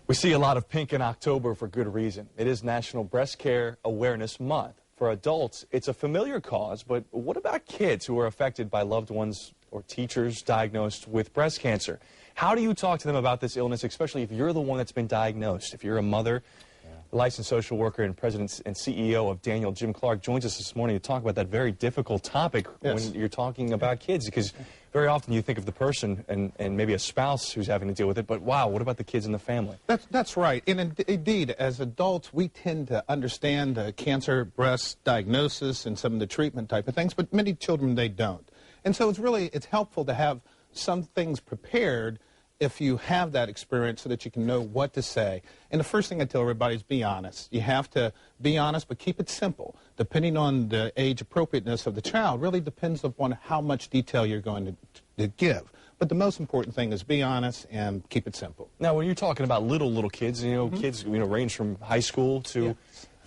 We see a lot of pink in October for good reason. It is National Breast Care Awareness Month. For adults, it's a familiar cause, but what about kids who are affected by loved ones or teachers diagnosed with breast cancer? How do you talk to them about this illness, especially if you're the one that's been diagnosed? If you're a mother, licensed social worker and president and CEO of Daniel, Jim Clark, joins us this morning to talk about that very difficult topic when you're talking about kids, because very often you think of the person and maybe a spouse who's having to deal with it, but wow, what about the kids in the family? That's right. And indeed, as adults, we tend to understand the cancer breast diagnosis and some of the treatment type of things, but many children, they don't. And so it's helpful to have some things prepared if you have that experience so that you can know what to say. And the first thing I tell everybody is be honest. You have to be honest, but keep it simple. Depending on the age appropriateness of the child really depends upon how much detail you're going to give. But the most important thing is be honest and keep it simple. Now, when you're talking about little kids, kids range from high school to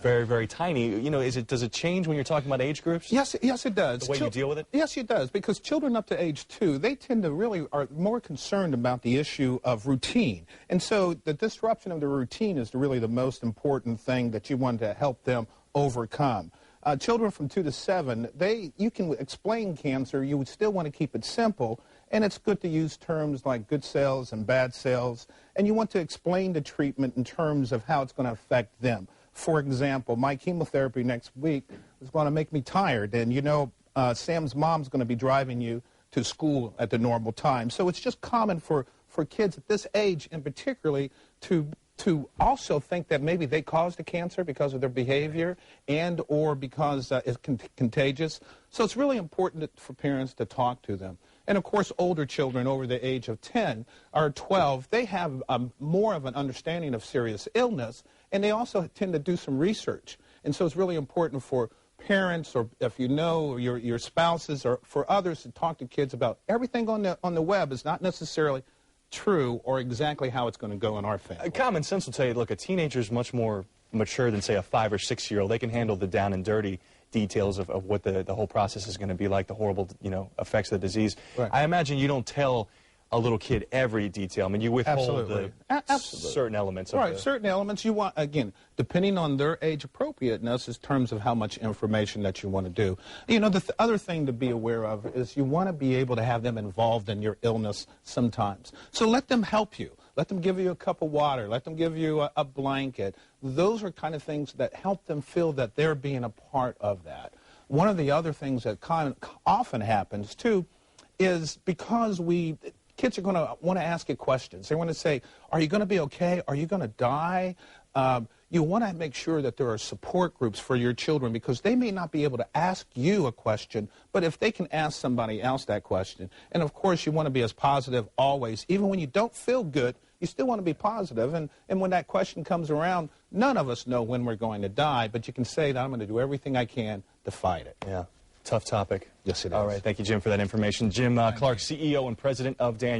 very, very tiny. Does it change when you're talking about age groups? Yes, it does. The way you deal with it? Yes, it does, because children up to age 2, they tend to really are more concerned about the issue of routine. And so the disruption of the routine is really the most important thing that you want to help them overcome. Children from 2 to 7, you can explain cancer, you would still want to keep it simple, and it's good to use terms like good cells and bad cells, and you want to explain the treatment in terms of how it's going to affect them. For example, my chemotherapy next week is going to make me tired, and Sam's mom's going to be driving you to school at the normal time. So it's just common for kids at this age, and particularly to also think that maybe they caused the cancer because of their behavior or because it's contagious. So it's really important for parents to talk to them. And of course, older children over the age of 10 or 12, they have more of an understanding of serious illness, and they also tend to do some research. And so it's really important for parents, or if you know your spouses, or for others to talk to kids about everything on the web is not necessarily true or exactly how it's going to go in our family. Common sense will tell you, look, a teenager is much more mature than, say, a 5 or 6-year-old. They can handle the down and dirty details of what the whole process is going to be like, the horrible effects of the disease. Right. I imagine you don't tell a little kid every detail. I mean, you withhold certain elements. Certain elements you want, again, depending on their age appropriateness in terms of how much information that you want to do. The other thing to be aware of is you want to be able to have them involved in your illness sometimes. So let them help you. Let them give you a cup of water. Let them give you a blanket. Those are kind of things that help them feel that they're being a part of that. One of the other things that often happens, too, is because kids are going to want to ask you questions. They want to say, are you going to be okay? Are you going to die? You want to make sure that there are support groups for your children, because they may not be able to ask you a question, but if they can ask somebody else that question. And of course, you want to be as positive always. Even when you don't feel good, you still want to be positive. And when that question comes around, none of us know when we're going to die, but you can say that I'm going to do everything I can to fight it. Yeah. Tough topic. Yes, it is. All right. Thank you, Jim, for that information. Jim Clark, CEO and president of Daniel.